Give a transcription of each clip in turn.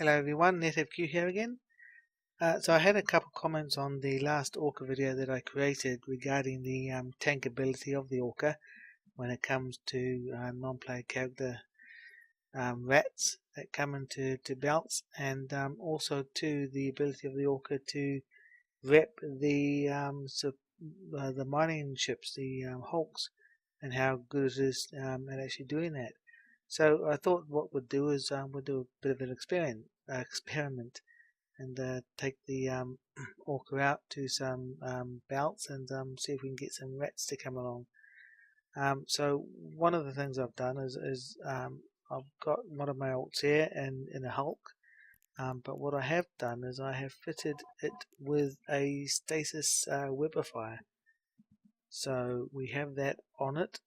Hello everyone, NETFQ here again. So I had a couple comments on the last Orca video that I created regarding the tank ability of the Orca when it comes to non-player character rats that come into belts, and also to the ability of the Orca to rep the mining ships, the Hulks, and how good it is at actually doing that. So I thought what we'd do is we'll do a bit of an experiment and take the Orca out to some belts and see if we can get some rats to come along. So one of the things I've done is I've got one of my orcs here in a Hulk, but what I have done is I have fitted it with a Stasis webifier. So we have that on it.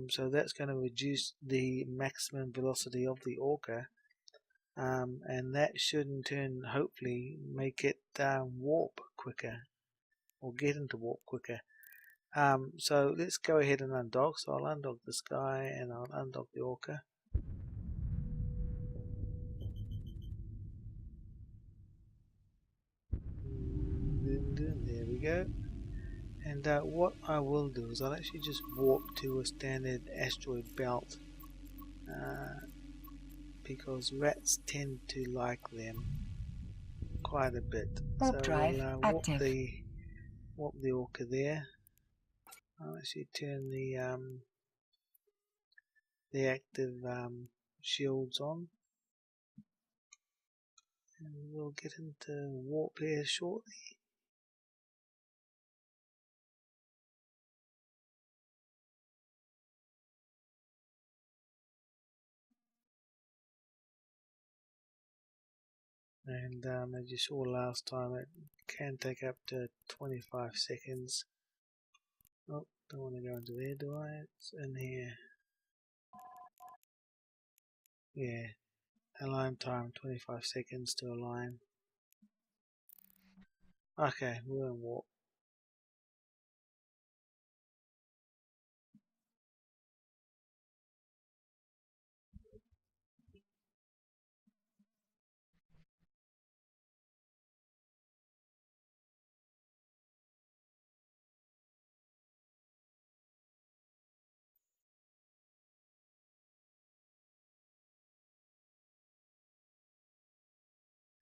So that's going to reduce the maximum velocity of the Orca, and that should in turn hopefully make it warp quicker, or get into warp quicker. So let's go ahead and undock. So I'll undock this guy and I'll undock the Orca. There we go. And what I will do is I'll actually just warp to a standard asteroid belt, because rats tend to like them quite a bit. Warp so drive we'll active. warp the Orca there. I'll actually turn the active shields on, and we'll get into warp here shortly. And as you saw last time, it can take up to 25 seconds. Oh, don't want to go into there, do I? It's in here. Yeah, align time 25 seconds to align. Okay, we're in warp.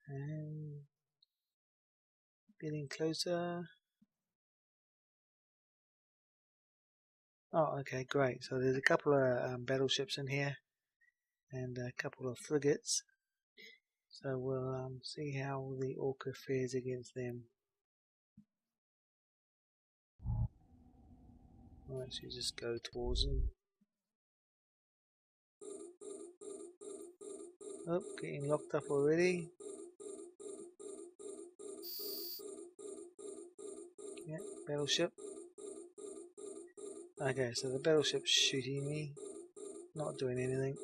And getting closer. Oh, okay, great. So there's a couple of battleships in here and a couple of frigates. So we'll see how the Orca fares against them. I'll actually just go towards them. Oh, getting locked up already. Yeah, battleship. Okay, so the battleship's shooting me, not doing anything.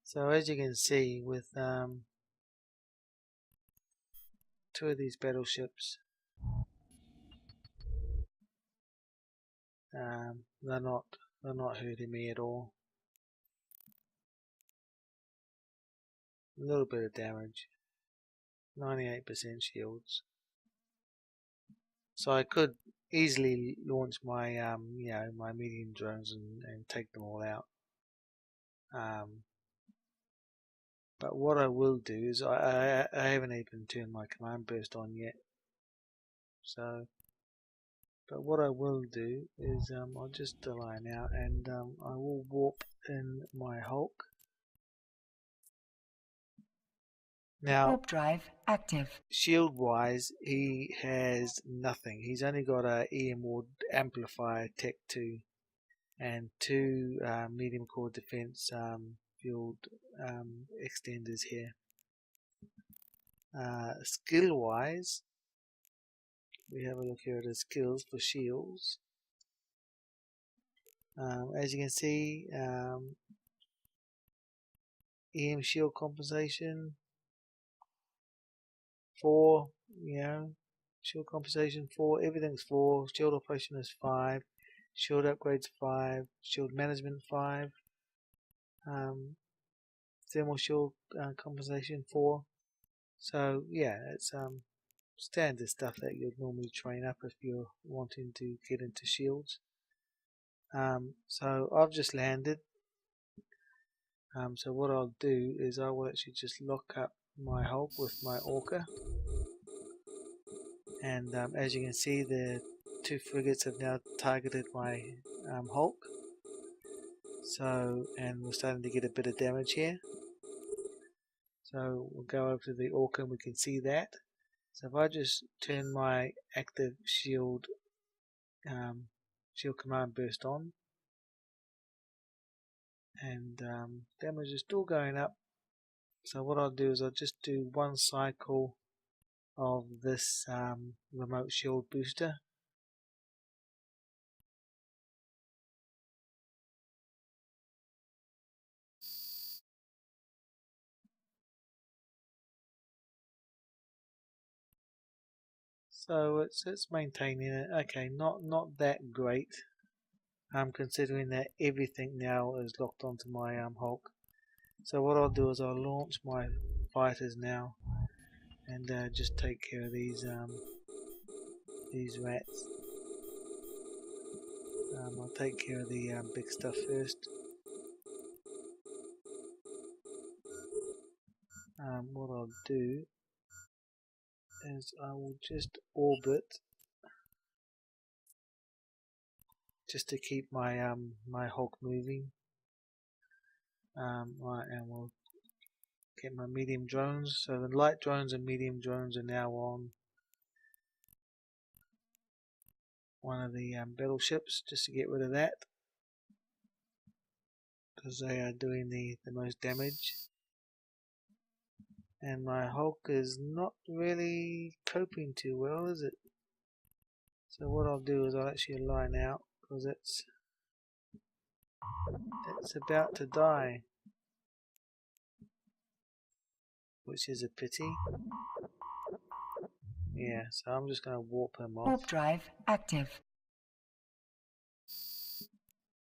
So as you can see, with two of these battleships, they're not hurting me at all. A little bit of damage, 98% shields. So I could easily launch my my medium drones and take them all out. But what I will do is I haven't even turned my command burst on yet. So, but what I will do is I'll just align out and I will warp in my Hulk. Now, Warp drive active. shield wise, he has nothing. He's only got a EM Ward amplifier Tech 2 and two medium core defense field extenders here. Skill wise, we have a look here at his skills for shields. As you can see, EM shield compensation 4, shield compensation 4, everything's 4, shield operation is 5, shield upgrades 5, shield management 5, thermal shield compensation 4. So yeah, it's standard stuff that you'd normally train up if you're wanting to get into shields. So I've just landed. So what I'll do is I will actually just lock up my Hulk with my Orca, and as you can see, the 2 frigates have now targeted my Hulk. So, and we're starting to get a bit of damage here. So we'll go over to the Orca and we can see that. So if I just turn my active shield command burst on, and damage is still going up. So what I'll do is I'll just do 1 cycle of this remote shield booster. So it's maintaining it. Okay, not that great. Considering that everything now is locked onto my Hulk. So what I'll do is I'll launch my fighters now, and just take care of these rats. I'll take care of the big stuff first. What I'll do is I will just orbit, just to keep my my Hulk moving. Right, and we'll get my medium drones. So the light drones and medium drones are now on one of the battleships, just to get rid of that, because they are doing the most damage. And my Hulk is not really coping too well, is it? So what I'll do is I'll actually line out, because it's about to die, which is a pity. Yeah, so I'm just going to warp him off. Warp drive active.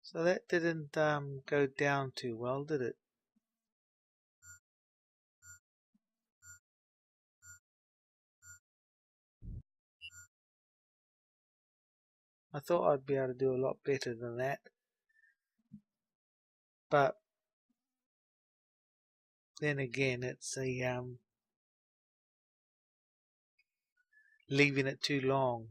So that didn't go down too well, did it? I thought I'd be able to do a lot better than that, but then again, it's a leaving it too long.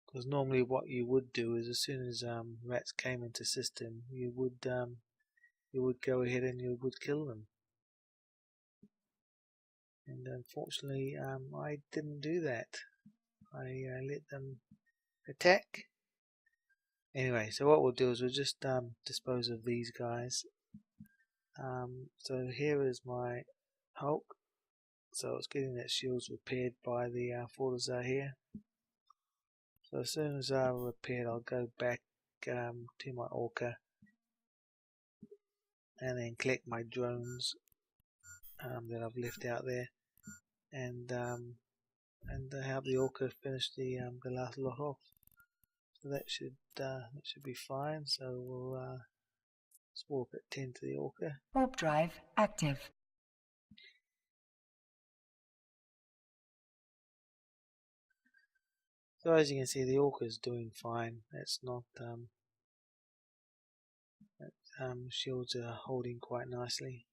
Because normally what you would do is, as soon as rats came into system, you would go ahead and you would kill them. And unfortunately, I didn't do that. I let them attack. Anyway, so what we'll do is we'll just dispose of these guys. So here is my Hulk. So it's getting that shields repaired by the Fortizar here. So as soon as they're repaired, I'll go back to my Orca and then collect my drones that I've left out there, and help the Orca finish the last lot off. So that should be fine. So we'll warp at 10 to the Orca. Warp drive active. So as you can see, the Orca is doing fine. It's not shields are holding quite nicely.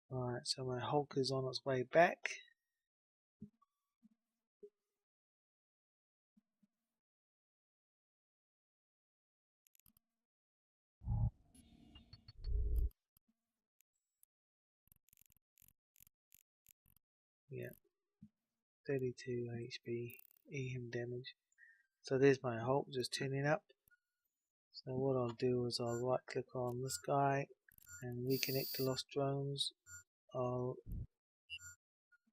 Alright, so my Hulk is on its way back. Yeah, 32 HP, EM damage. So there's my Hulk just turning up. So what I'll do is I'll right click on this guy and reconnect to lost drones. I'll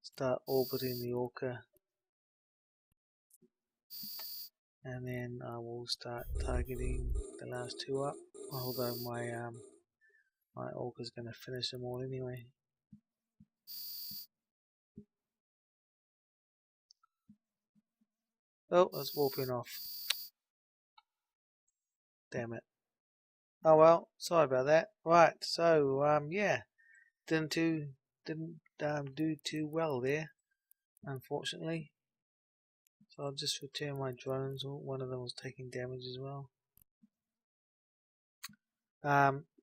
start orbiting the Orca, and then I will start targeting the last 2 up, although my my Orca is going to finish them all anyway. Oh, it's warping off. Damn it. Oh well, sorry about that. Right, so yeah, didn't do too well there, unfortunately. So I'll just return my drones. One of them was taking damage as well.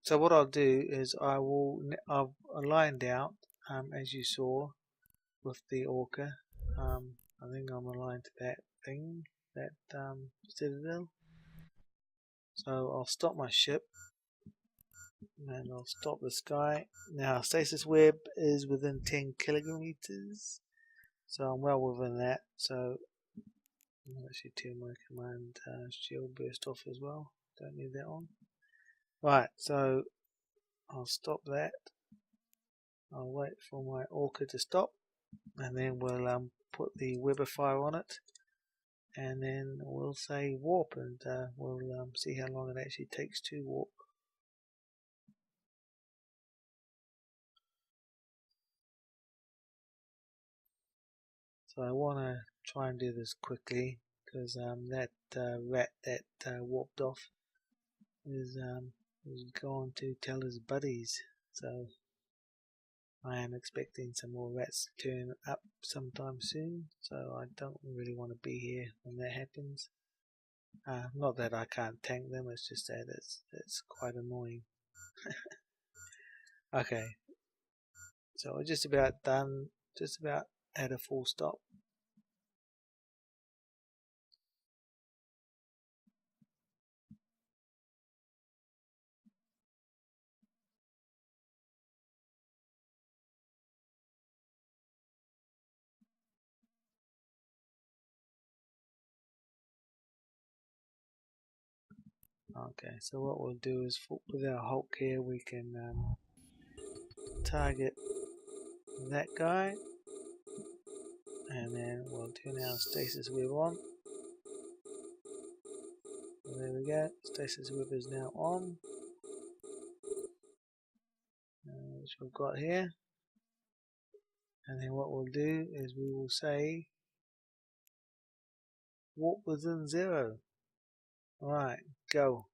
So what I'll do is I've aligned out, as you saw with the Orca. I think I'm aligned to that thing, that citadel. So I'll stop my ship and I'll stop the sky. Now Stasis web is within 10 kilometers, so I'm well within that. So I'll actually turn my command shield burst off as well. Don't need that on. Right, so I'll stop that. I'll wait for my Orca to stop, and then we'll put the webifier on it, and then we'll say warp, and we'll see how long it actually takes to warp. So I want to try and do this quickly because that rat that warped off is going to tell his buddies. So I am expecting some more rats to turn up sometime soon. So I don't really want to be here when that happens. Not that I can't tank them, it's just that it's quite annoying. Okay, so we're just about done, just about at a full stop. Okay, so what we'll do is with our Hulk here we can target that guy, and then we'll turn our stasis web on. And there we go, stasis web is now on, which we've got here. And then what we'll do is we will say warp within 0. Alright, go.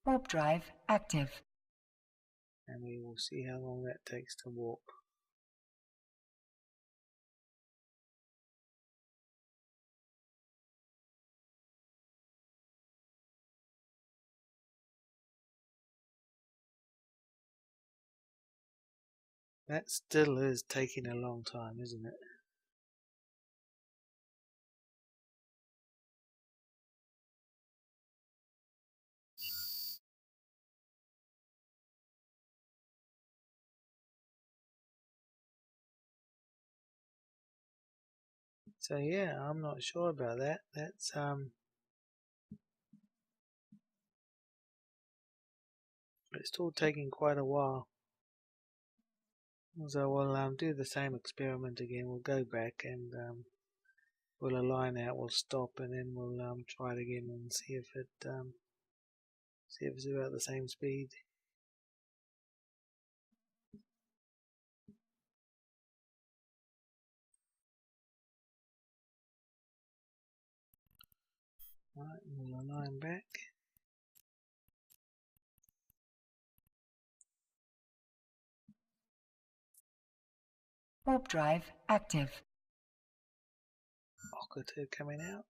Warp drive active. And we will see how long that takes to warp. That still is taking a long time, isn't it? So yeah, I'm not sure about that. That's it's still taking quite a while. So we'll do the same experiment again. We'll go back and we'll align out. We'll stop and then we'll try it again and see if it's about the same speed. Right, we'll align back. Warp drive active. Orca 2 coming out.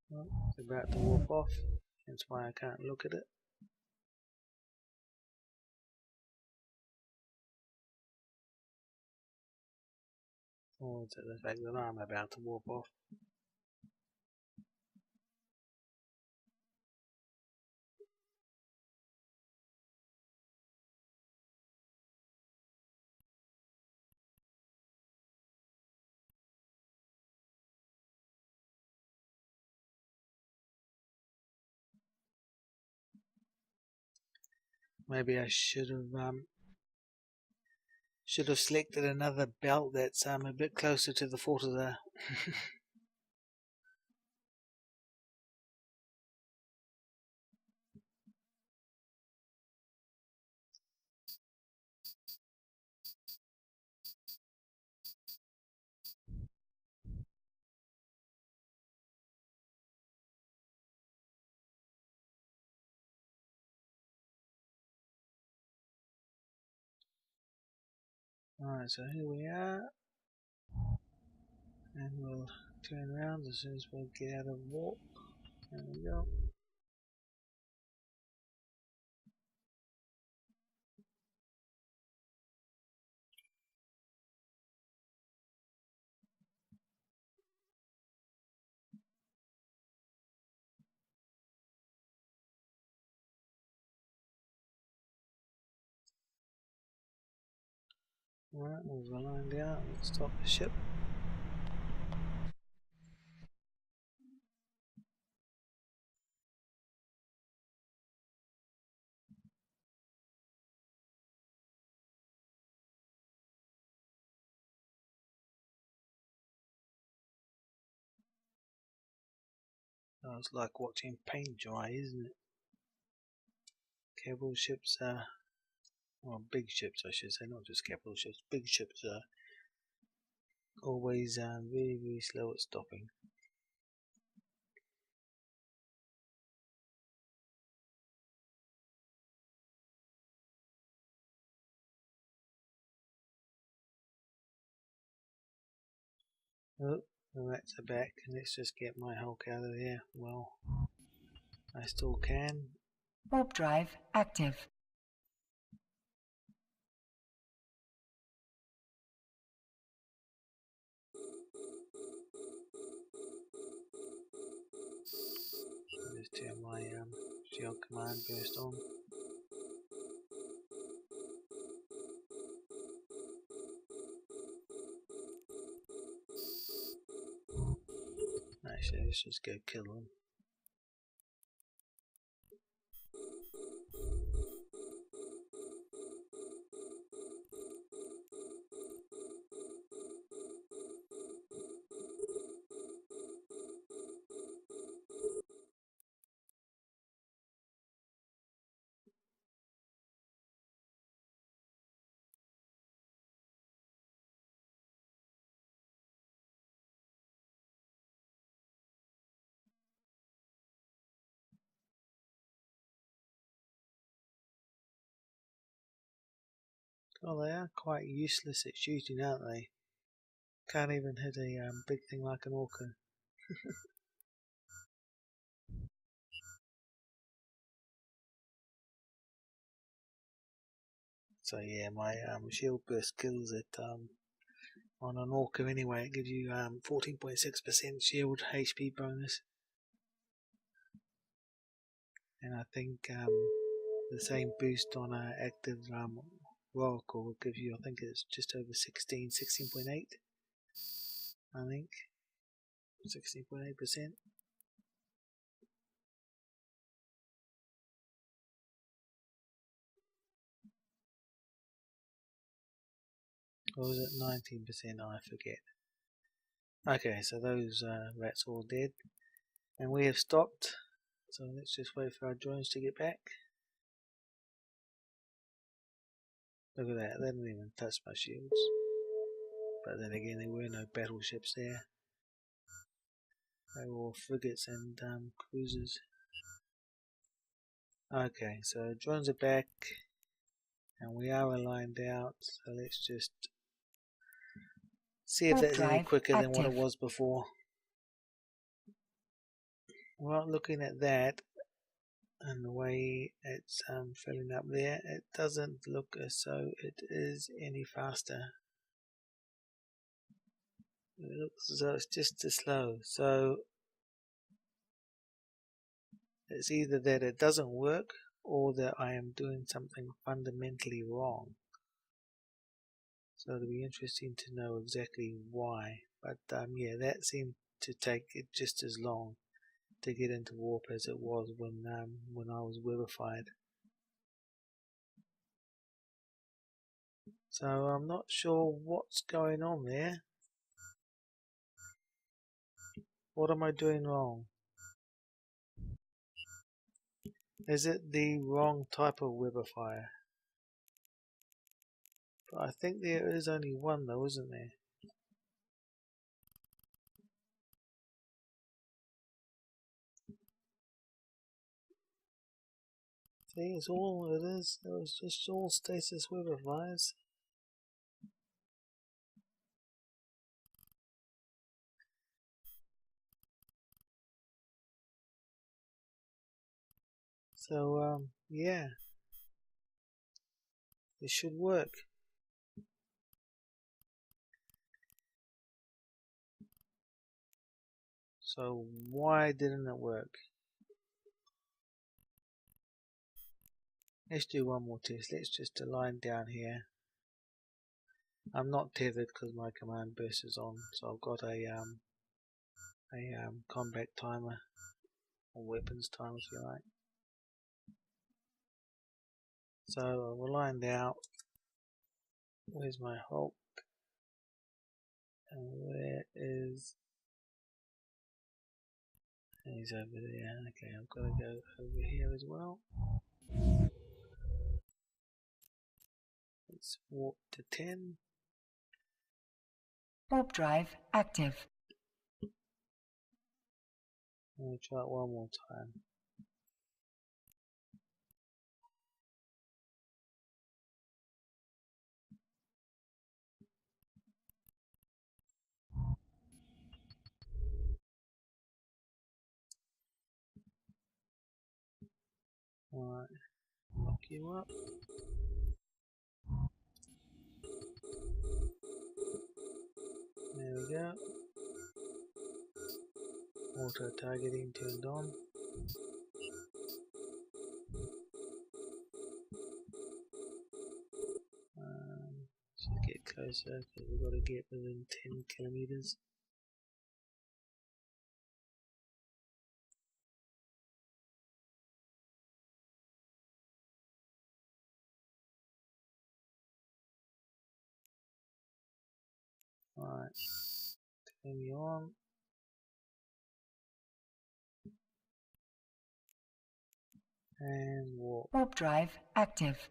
Well, it's about to warp off. That's why I can't look at it. Or is it the fact that I'm about to warp off? Maybe I should have selected another belt that's a bit closer to the foot of the Alright, so here we are, and we'll turn around as soon as we get out of warp. There we go. Alright, move the line down, let's stop the ship. Oh, it's like watching paint dry, isn't it? Capital ships are, well, big ships I should say, not just capital ships. Big ships are always very, very slow at stopping. Oh, the rats are back, and let's just get my Hulk out of there. Well, I still can. Warp drive active. Just turn my shield command burst on. Actually, let's just go kill them. Oh, they are quite useless at shooting, aren't they? Can't even hit a big thing like an Orca. So yeah, my shield burst kills it on an Orca anyway. It gives you 14.6% shield HP bonus. And I think the same boost on an active Oracle will give you, I think it's just over 16.8, I think. 16.8%. Or was it 19%? I forget. Okay, so those rats are all dead. And we have stopped. So let's just wait for our drones to get back. Look at that, they didn't even touch my shields. But then again, there were no battleships there. They were all frigates and cruisers. Okay, so drones are back. And we are aligned out. So let's just see if that's any quicker than what it was before. Well, looking at that and the way it's filling up there, it doesn't look as though it is any faster. It looks as though it's just as slow. So it's either that it doesn't work or that I am doing something fundamentally wrong. So it'll be interesting to know exactly why. But yeah, that seemed to take it just as long to get into warp as it was when I was webified. So I'm not sure what's going on there. What am I doing wrong? Is it the wrong type of webifier? But I think there is only one though, isn't there? See, it's all it is. It was just all Stasis webifiers. So yeah, it should work. So why didn't it work? Let's do one more test. Let's just align down here. I'm not tethered because my command burst is on, so I've got a combat timer or weapons timer if you like. So I've aligned out. Where's my Hulk? And where is... He's over there. Okay, I've got to go over here as well. Let's warp to 10. Warp drive active. I'll try it one more time. Alright, lock you up. There we go. Auto targeting turned on. Should get closer because we've got to get within 10 kilometers. Alright, turn you on. And warp. Warp drive active.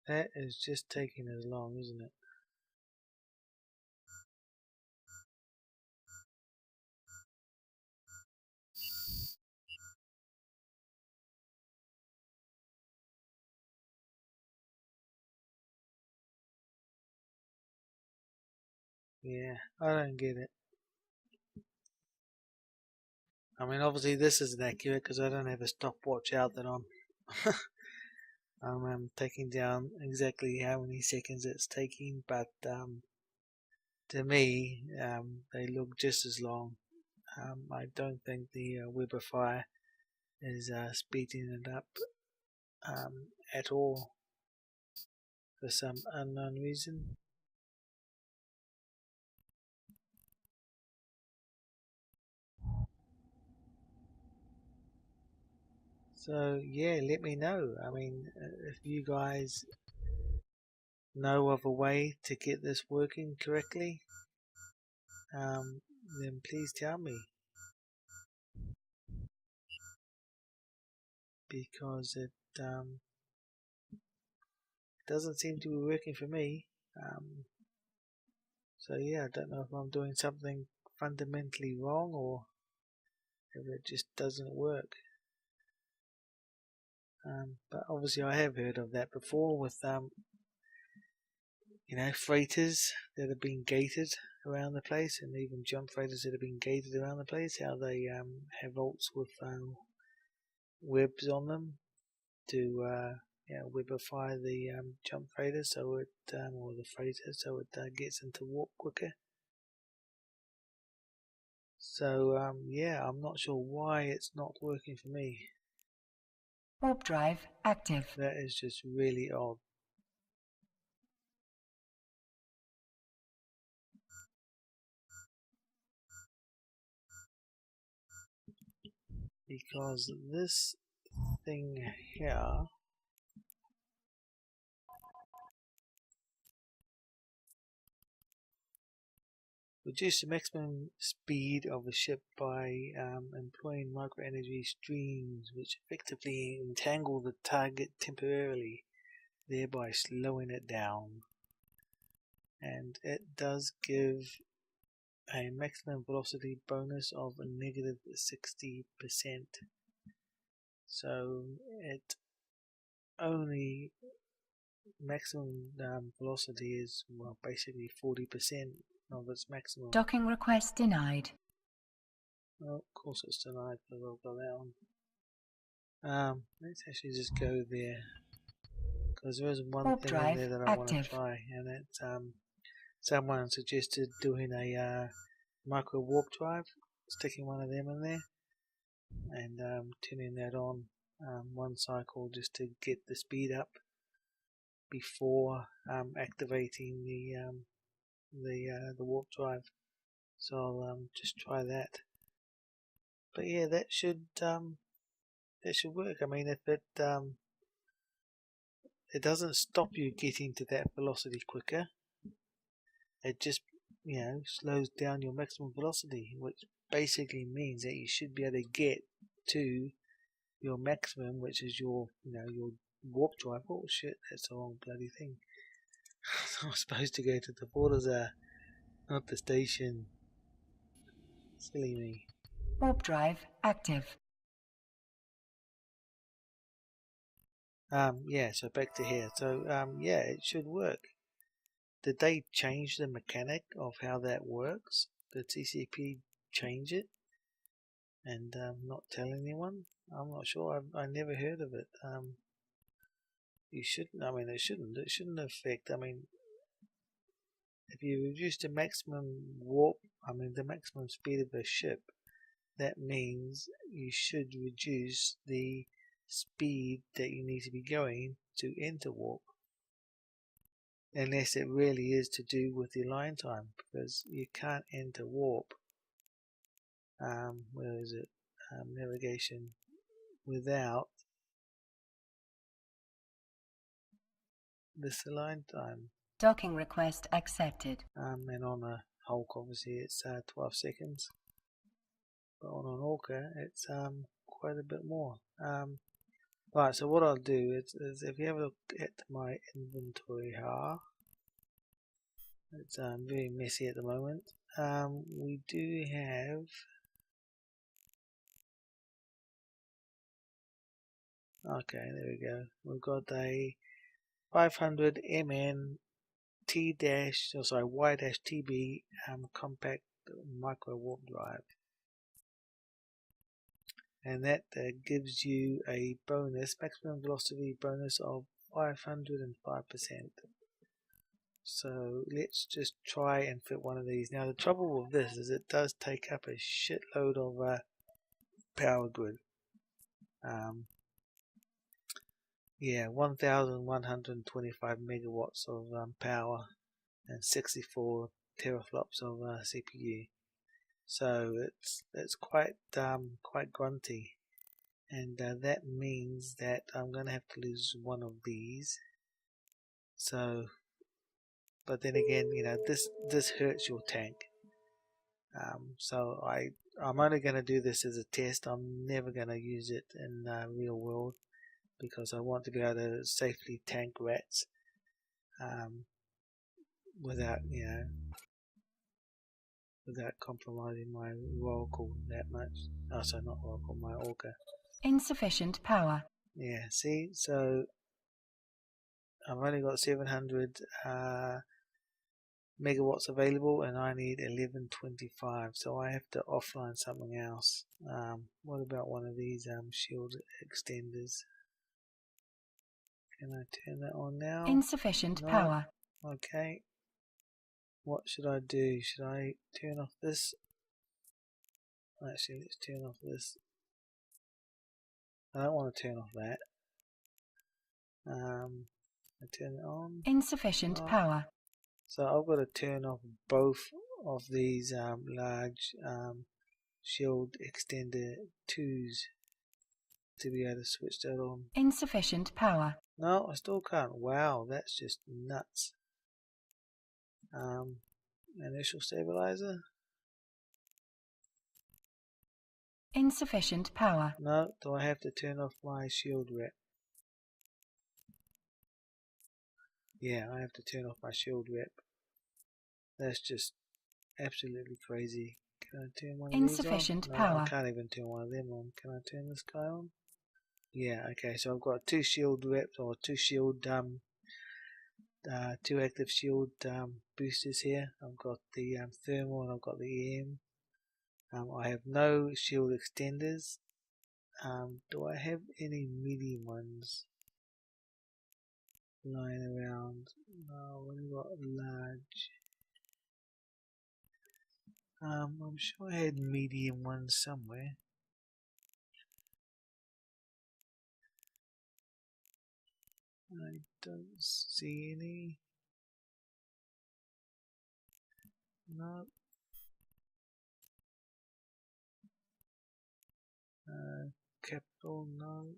That is just taking as long, isn't it? Yeah, I don't get it. I mean, obviously this isn't accurate because I don't have a stopwatch out that I'm I'm taking down exactly how many seconds it's taking, but to me they look just as long. I don't think the webifier is speeding it up at all for some unknown reason. So yeah, let me know. I mean, if you guys know of a way to get this working correctly, then please tell me, because it doesn't seem to be working for me. So yeah, I don't know if I'm doing something fundamentally wrong or if it just doesn't work. But obviously I have heard of that before with freighters that have been gated around the place, and even jump freighters that have been gated around the place, how they have vaults with webs on them to webify the jump freighter so it or the freighter so it gets into warp quicker. So yeah, I'm not sure why it's not working for me. Warp drive active. That is just really odd. Because this thing here reduce the maximum speed of a ship by employing microenergy streams which effectively entangle the target temporarily, thereby slowing it down. And it does give a maximum velocity bonus of a -60%. so it only maximum velocity is, well, basically 40% of its maximum. Docking request denied. Well, of course it's denied, but we'll go that one. Let's actually just go there, because there is one Warp thing in drive there that I want to active. try, and it's someone suggested doing a micro warp drive, sticking one of them in there, and turning that on one cycle just to get the speed up before activating the warp drive. So I'll just try that. But yeah, that should work. I mean, if it doesn't stop you getting to that velocity quicker, it just slows down your maximum velocity, which basically means that you should be able to get to your maximum, which is your your warp drive. Oh shit, that's the wrong bloody thing. I'm supposed to go to the borders, not the station. Silly me. Warp drive active. Yeah, so back to here. So yeah, it should work. Did they change the mechanic of how that works? Did TCP change it and not tell anyone? I'm not sure. I never heard of it. You shouldn't. I mean, it shouldn't. It shouldn't affect. I mean, if you reduce the maximum warp, the maximum speed of a ship, that means you should reduce the speed that you need to be going to enter warp. Unless it really is to do with the line time, because you can't enter warp. Where is it? Navigation without this line time. Docking request accepted. And on a Hulk, obviously, it's 12 seconds. But on an Orca, it's quite a bit more. Right, so what I'll do is if you have a look at my inventory here, it's very messy at the moment. We do have okay, there we go. We've got a 500 MN Y-TB compact micro warp drive, and that gives you a bonus maximum velocity bonus of 505%. So let's just try and fit one of these. Now the trouble with this is it does take up a shitload of power grid. Yeah, 1,125 megawatts of power and 64 teraflops of CPU. So it's quite grunty, and that means that I'm going to have to lose one of these. So, but then again, this hurts your tank. So I'm only going to do this as a test. I'm never going to use it in real world, because I want to be able to safely tank rats without compromising my Oracle that much. Oh, so not Oracle, my Orca. Insufficient power. Yeah, see, so I've only got 700 megawatts available, and I need 1125, so I have to offline something else. What about one of these shield extenders? Can I turn that on now? Insufficient No. power. Okay. What should I do? Should I turn off this? Actually, let's turn off this. I don't want to turn off that. I turn it on. Insufficient power. So I've got to turn off both of these large shield extender 2s to be able to switch that on. Insufficient power. No, I still can't. Wow, that's just nuts. Initial stabilizer. Insufficient power. No, do I have to turn off my shield rep? Yeah, I have to turn off my shield rep. That's just absolutely crazy. Can I turn one of these on? Insufficient No, power. I can't even turn one of them on. Can I turn this guy on? Yeah, okay, so I've got two shield reps, or two shield two active shield boosters here. I've got the thermal and I've got the EM. I have no shield extenders. Do I have any medium ones lying around? No, I've only got large. I'm sure I had medium ones somewhere. I don't see any. No. Capital, no.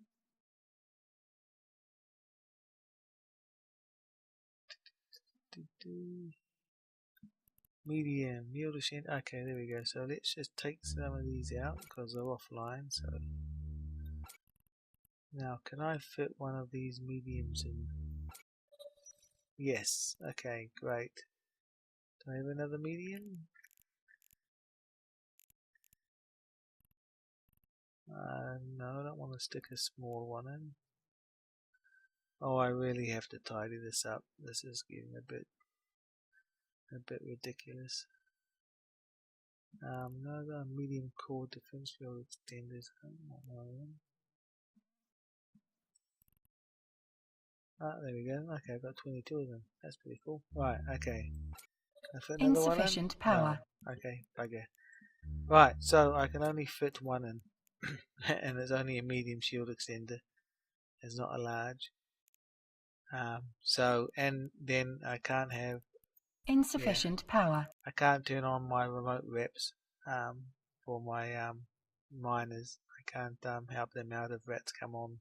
Medium, yield ascent. Okay, there we go. So let's just take some of these out because they're offline. So now, can I fit one of these mediums in? Yes. Okay, great. Do I have another medium? No, I don't want to stick a small one in. Oh, I really have to tidy this up. This is getting a bit ridiculous. No, the medium core defense field extenders. I don't want one of them. Ah, there we go. Okay, I've got 22 of them. That's pretty cool. Right, okay. I fit another one in? Insufficient power. No. Okay, bugger. Right, so I can only fit one in. And it's only a medium shield extender. It's not a large. And then I can't have... Insufficient power. I can't turn on my remote reps for my miners. I can't help them out if rats come on.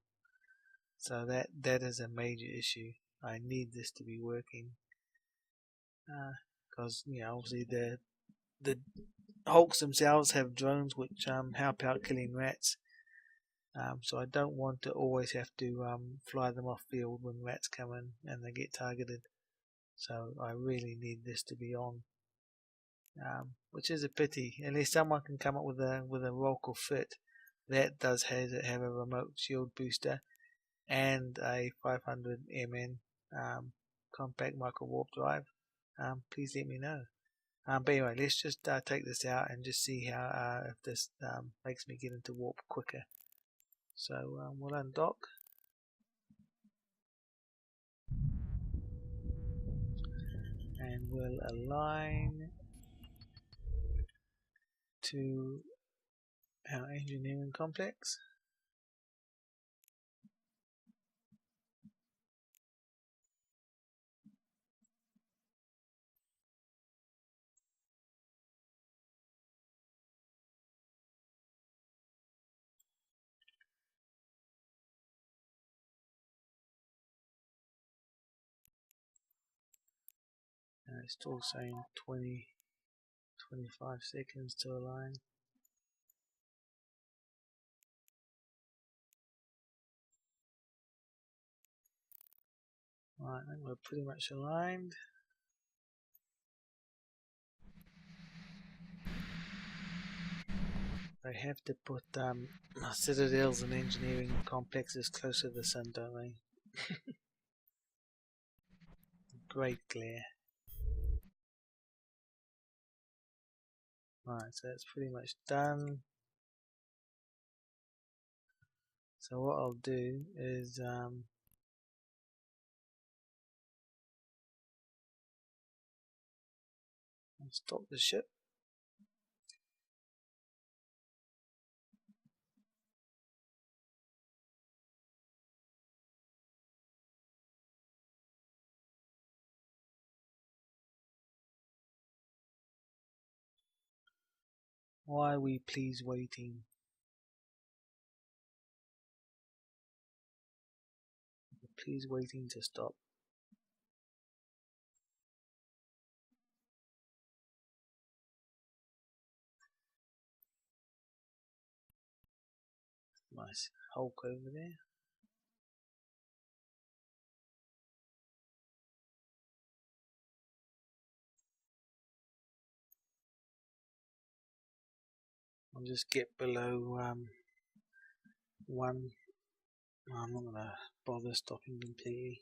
So that is a major issue. I need this to be working because obviously the Hulks themselves have drones which help out killing rats. So I don't want to always have to fly them off field when rats come in and they get targeted. So I really need this to be on, which is a pity. Unless someone can come up with a local fit that does have a remote shield booster and a 500 MN compact micro warp drive, please let me know. But anyway, let's just take this out and just see how if this makes me get into warp quicker. So we'll undock. And we'll align to our engineering complex. It's still saying 25 seconds to align. Right, I think we're pretty much aligned. They have to put citadels and engineering complexes closer to the sun, don't they? Great glare. Right, so that's pretty much done. So what I'll do is I'll stop the ship. Why are we please waiting? Please waiting to stop. Nice Hulk over there. I'll just get below 1 I'm not gonna bother stopping completely.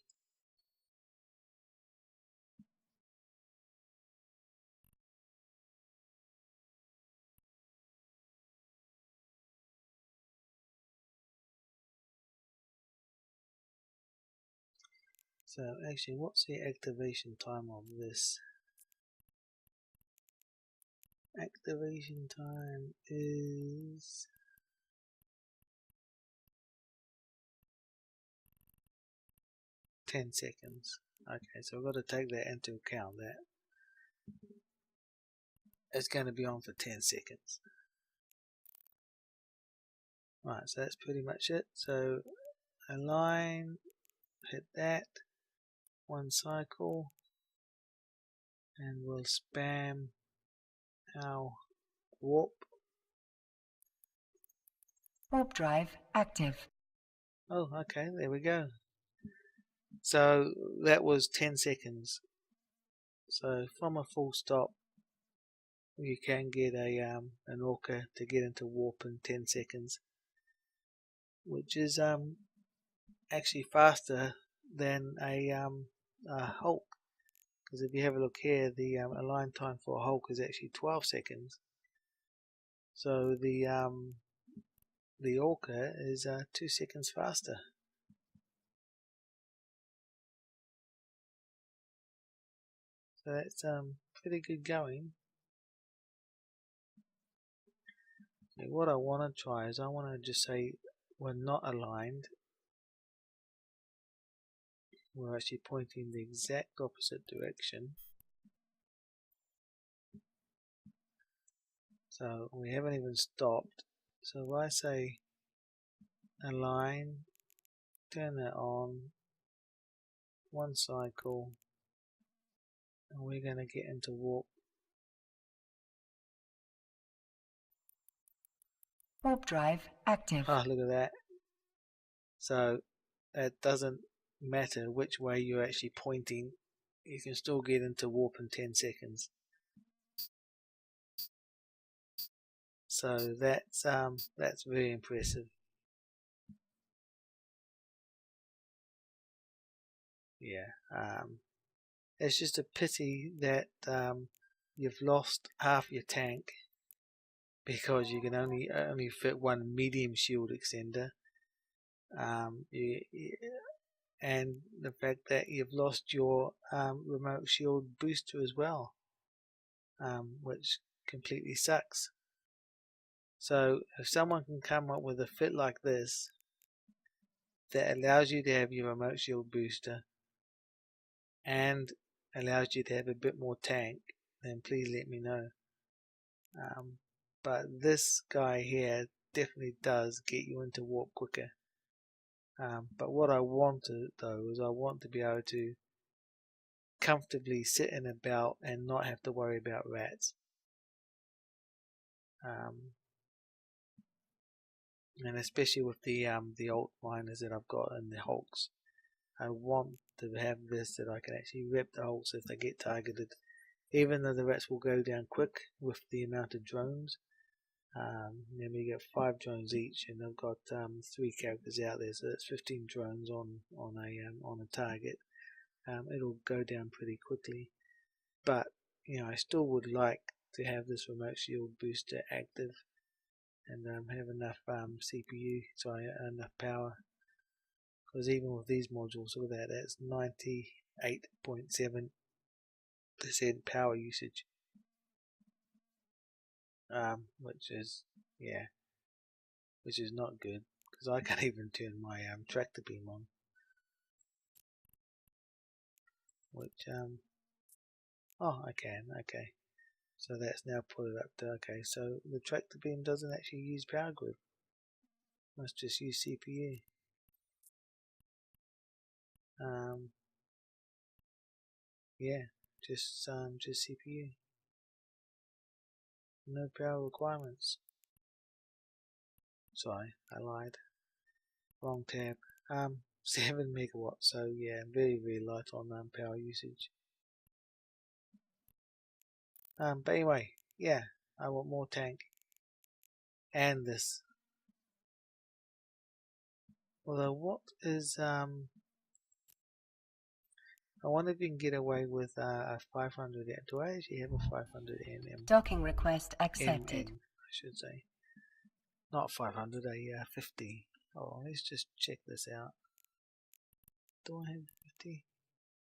So actually, what's the activation time of this? Activation time is 10 seconds. Okay, so we've got to take that into account, that it's going to be on for 10 seconds. Right, so that's pretty much it. So align, hit that, one cycle, and we'll spam our warp. Warp drive active. Oh, okay, there we go. So that was 10 seconds. So from a full stop, you can get an Orca to get into warp in 10 seconds, which is actually faster than a Hulk. Because if you have a look here, the align time for a Hulk is actually 12 seconds. So the Orca is 2 seconds faster. So that's pretty good going. Okay, what I want to try is I want to just say we're not aligned. We're actually pointing the exact opposite direction. So we haven't even stopped. So if I say align, turn that on, one cycle, and we're going to get into warp. Warp drive active. Oh, look at that. So it doesn't matter which way you're actually pointing, you can still get into warp in 10 seconds. So that's very impressive. Yeah, it's just a pity that you've lost half your tank because you can only fit one medium shield extender. And the fact that you've lost your remote shield booster as well, which completely sucks. So if someone can come up with a fit like this that allows you to have your remote shield booster and allows you to have a bit more tank, then please let me know. But this guy here definitely does get you into warp quicker. But what I wanted though is I want to be able to comfortably sit in a belt and not have to worry about rats. And especially with the alt miners that I've got and the Hulks, I want to have this that I can actually rep the Hulks if they get targeted. Even though the rats will go down quick with the amount of drones. Then we get 5 drones each, and I've got 3 characters out there, so that's 15 drones on a target. It'll go down pretty quickly, but I still would like to have this remote shield booster active and have enough CPU, so enough power. Because even with these modules, look at that, that's 98.7% power usage, which is not good, because I can't even turn my tractor beam on, which oh, I can. Okay, so that's now put it up to okay. So the tractor beam doesn't actually use power grid; must just use CPU. Yeah, just CPU. No power requirements. Sorry, I lied. Wrong tab. 7 megawatts. So yeah, very light on power usage. But anyway, yeah, I want more tank and this. Although what is I wonder if you can get away with a 500. Do I actually have a 500 nm? Docking request accepted. I should say. Not 500, a 50. Oh, let's just check this out. Do I have a 50?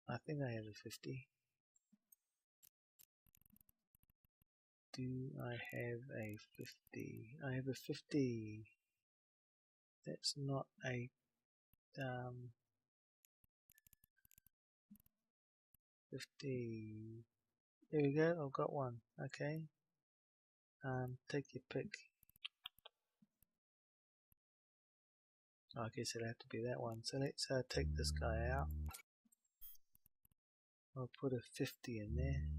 I think I have a 50. Do I have a 50? I have a 50. That's not a 50. There we go. I've got one. Okay. Take your pick. I guess it'll have to be that one. So let's take this guy out. I'll put a 50 in there.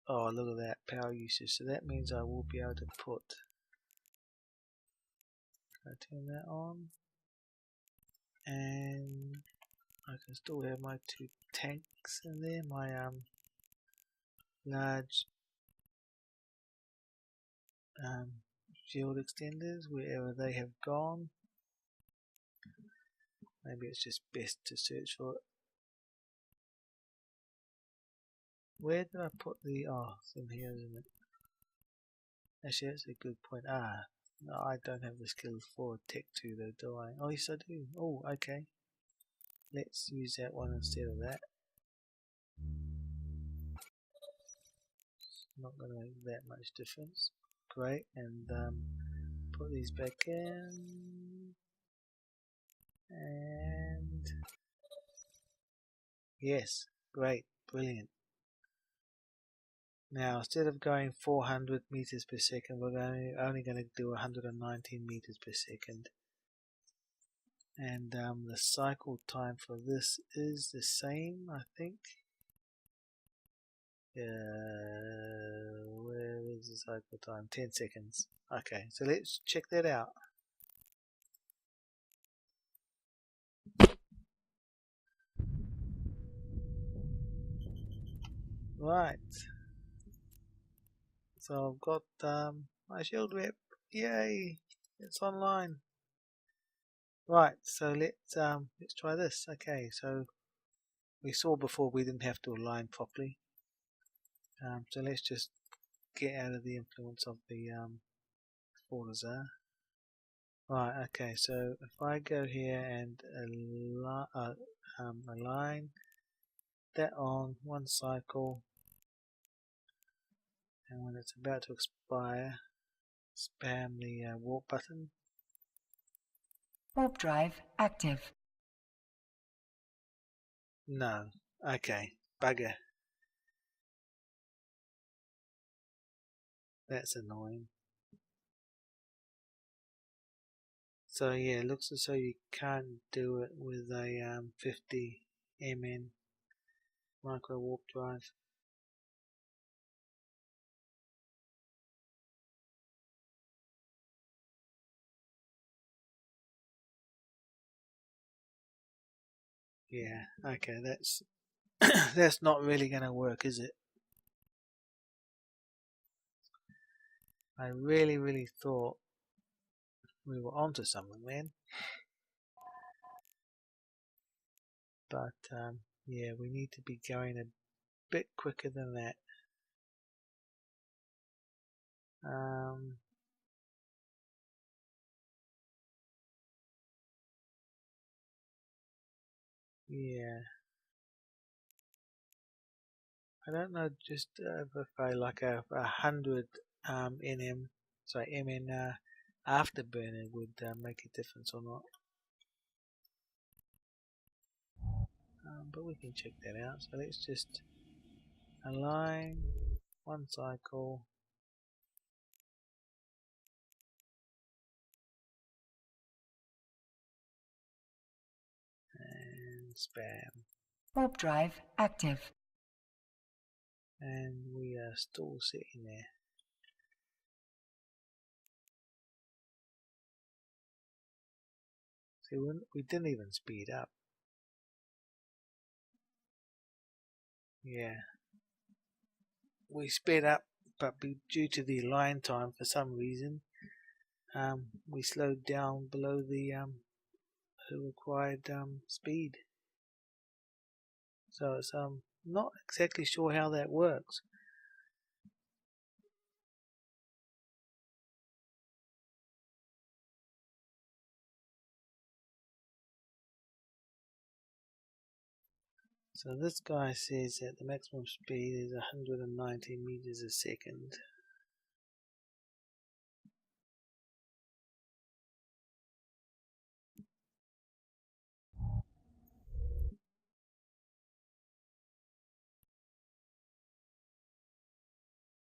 Oh, look at that power usage. So that means I will be able to put. Can I turn that on? And I can still have my 2 tanks in there. My large shield extenders wherever they have gone. Maybe it's just best to search for it. Where did I put the... oh, it's in here, isn't it? Actually, that's a good point. No, I don't have the skills for Tech 2 though, do I? Oh, yes I do. Oh, okay. Let's use that one instead of that. Not going to make that much difference. Great, and put these back in. And... yes, great, brilliant. Now, instead of going 400 meters per second, we're only going to do 119 meters per second. And the cycle time for this is the same, I think. Where is the cycle time? 10 seconds. Okay, so let's check that out. Right. So I've got my shield rep. Yay! It's online. Right, so let's try this. Okay, so we saw before we didn't have to align properly. So let's just get out of the influence of the Forza. Right, okay, so if I go here and align that on one cycle, and when it's about to expire, spam the warp button. Warp drive active. No, okay, bugger. That's annoying. So yeah, it looks as though you can't do it with a 50 mN micro warp drive. Yeah, okay, that's that's not really going to work, is it? I really thought we were onto something then. But yeah, we need to be going a bit quicker than that. Yeah, I don't know just if I like a 100 nm, sorry, mn afterburner would make a difference or not. But we can check that out. So let's just align one cycle. And spam. Warp drive active. And we are still sitting there. See, we didn't even speed up. Yeah. We sped up, but due to the line time for some reason, we slowed down below the required speed. So it's not exactly sure how that works. So this guy says that the maximum speed is 190 meters a second.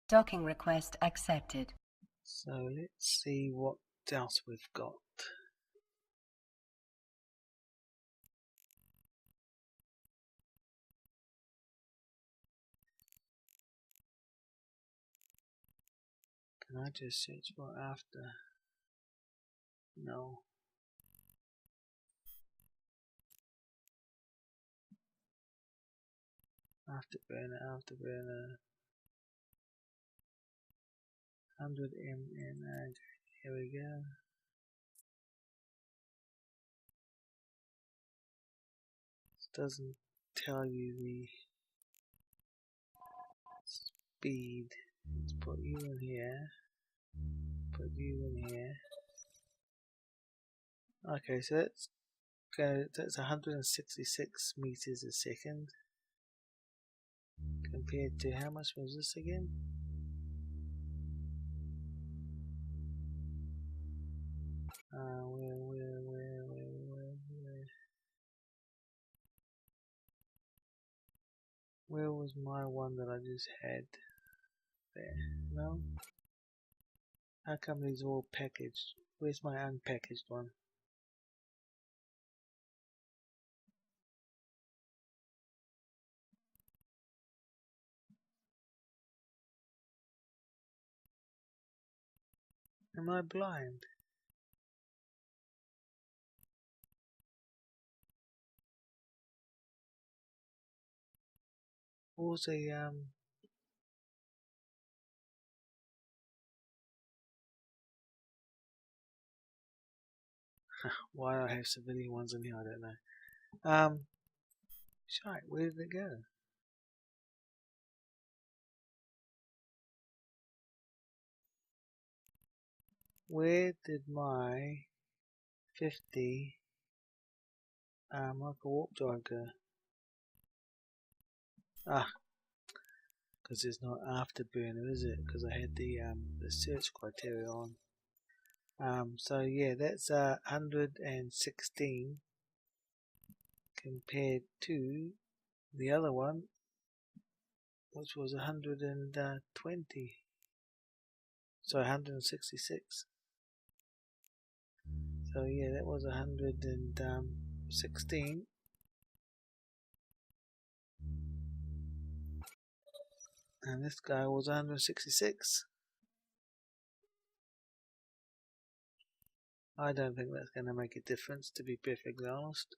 Docking request accepted. So let's see what else we've got. Can I just search for after? No. Afterburner. 100 mN. Here we go. It doesn't tell you the speed. Let's put you in here. Put you in here. Okay, so that's 166 meters a second. Compared to how much was this again? Where was my one that I just had? There. No? How come these are all packaged? Where's my unpackaged one? Am I blind? What was the why I have civilian ones in here, I don't know. Shite, where did it go? Where did my 50 Orca warp drive go? Ah, because it's not afterburner, is it? Because I had the search criteria on. So yeah, that's 116 compared to the other one, which was 120. So 166. So yeah, that was 116. And this guy was 166. I don't think that's going to make a difference, to be perfectly honest.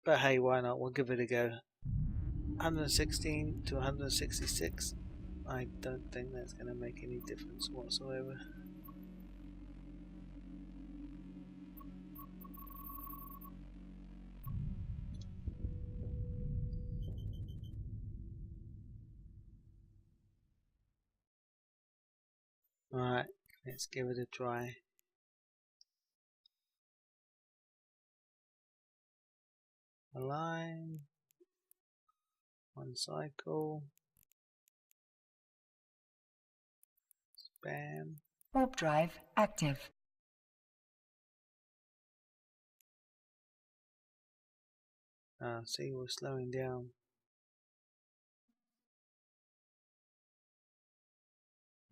But hey, why not? We'll give it a go. 116 to 166. I don't think that's going to make any difference whatsoever. Alright, let's give it a try. Align. One cycle. Spam. Warp drive active. See, we're slowing down.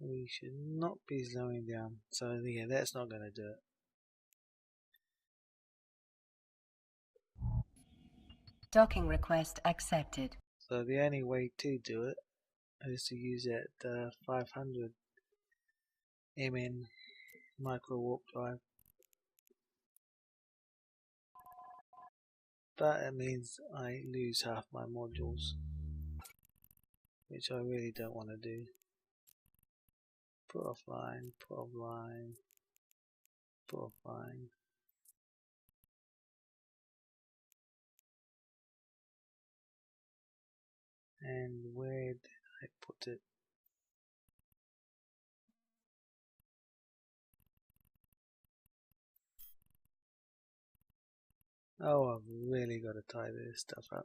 We should not be slowing down. So yeah, that's not going to do it. Docking request accepted. So the only way to do it is to use that 500 mN micro warp drive. But it means I lose half my modules, which I really don't want to do. put offline, put offline, put offline. And where did I put it? Oh, I've really got to tie this stuff up.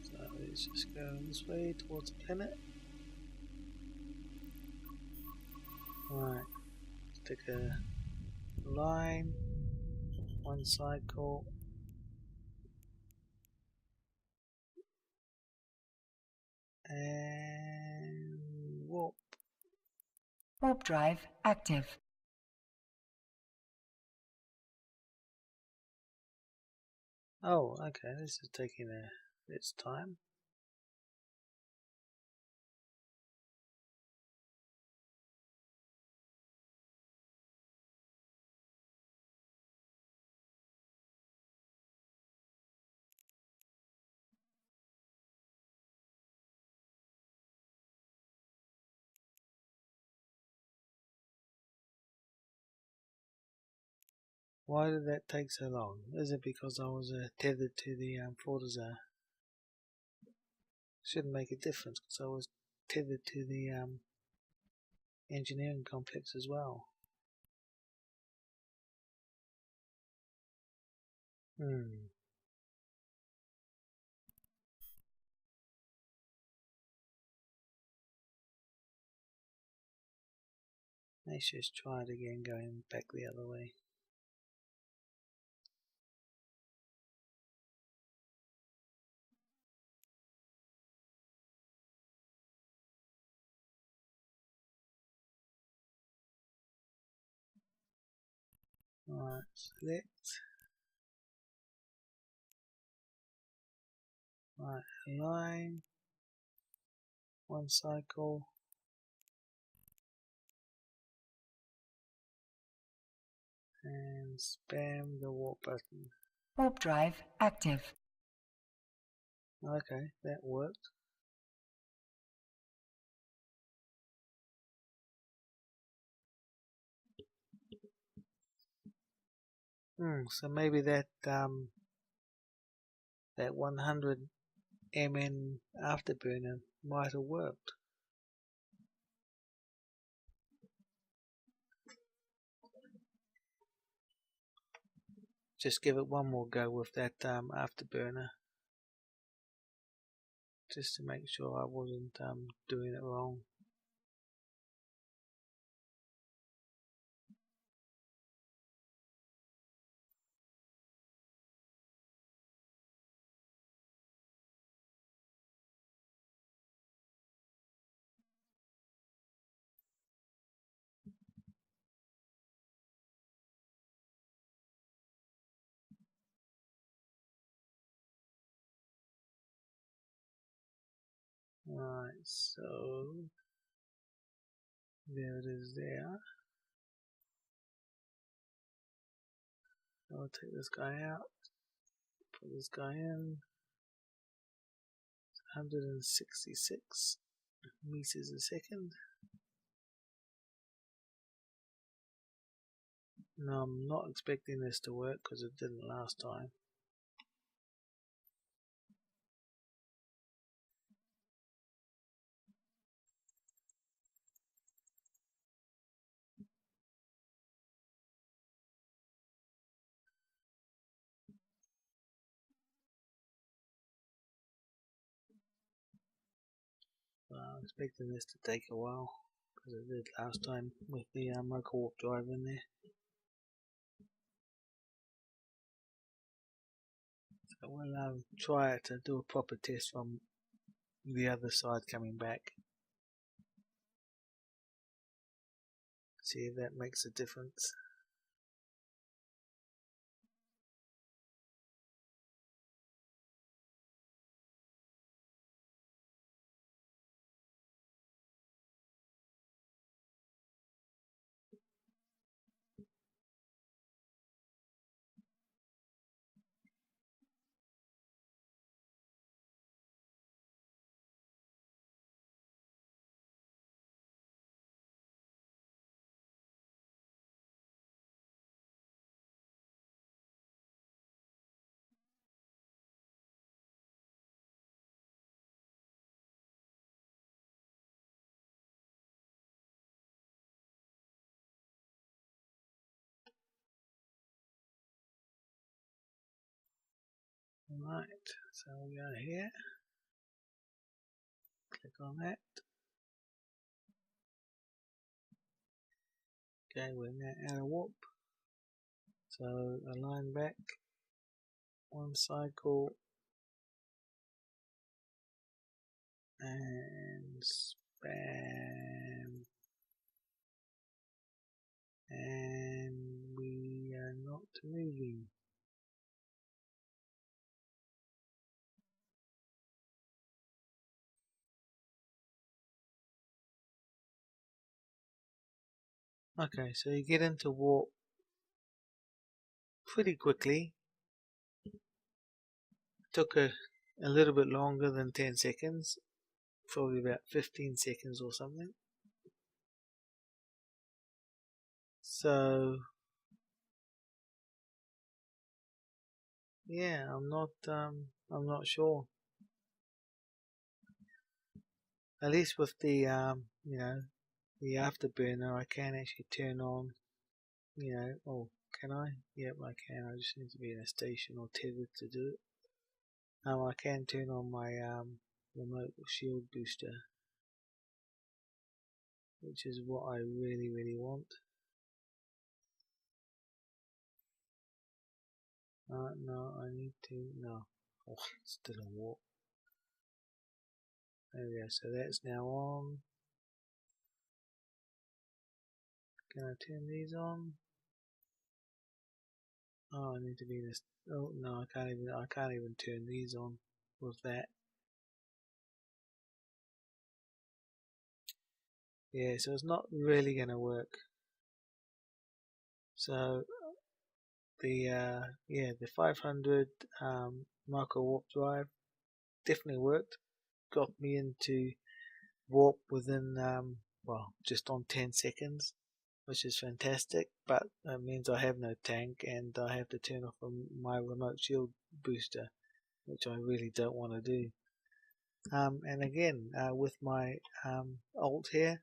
So let's just go this way towards the planet. Alright, stick a line, one cycle, and warp. Warp drive active. Oh, okay, this is taking its time. Why did that take so long? Is it because I was tethered to the Forza? Shouldn't make a difference because I was tethered to the engineering complex as well. Let's just try it again, going back the other way. Alright, select. Right, align. One cycle. And spam the warp button. Warp drive active. Okay, that worked. So maybe that 100 mn afterburner might have worked. Just give it one more go with that afterburner, just to make sure I wasn't doing it wrong. Alright, so there it is there. I'll take this guy out, put this guy in. 166 meters a second. No, I'm not expecting this to work because it didn't last time. I'm expecting this to take a while because it did last time with the local warp drive in there. So we'll try to do a proper test from the other side coming back. See if that makes a difference. Right, so we go here, click on that. Okay, we're now out of warp. So align back, one cycle, and spam, and we are not moving. Okay, so you get into warp pretty quickly. Took a little bit longer than 10 seconds, probably about 15 seconds or something. So yeah, I'm not sure. At least with the you know, the afterburner, I can actually turn on, you know. Oh, can I? Yep, I can. I just need to be in a station or tethered to do it. I can turn on my remote shield booster, which is what I really want. No, I need to. No, oh, it's still a warp. There we go. So that's now on. Can I turn these on? Oh, I need to be in this. Oh no, I can't even turn these on with that. Yeah, so it's not really going to work. So the 500 micro warp drive definitely worked. Got me into warp within well, just on 10 seconds, which is fantastic. But that means I have no tank, and I have to turn off my remote shield booster, which I really don't want to do. And again, with my alt here,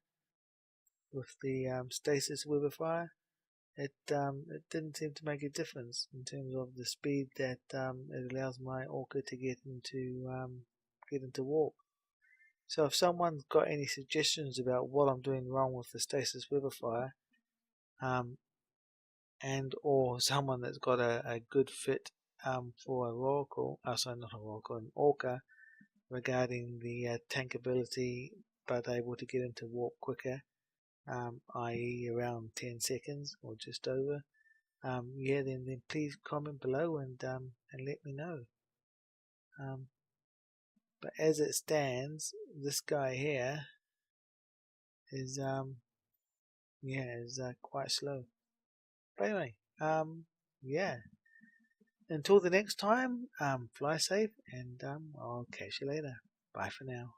with the Stasis webifier, it didn't seem to make a difference in terms of the speed that it allows my Orca to get into warp. So if someone's got any suggestions about what I'm doing wrong with the Stasis webifier, and or someone that's got a good fit for a Oracle, sorry, not a Oracle, an Orca, regarding the tankability but able to get into warp quicker, i.e. around 10 seconds or just over, yeah, then please comment below and let me know. But as it stands, this guy here is quite slow. But anyway, yeah. Until the next time, fly safe, and I'll catch you later. Bye for now.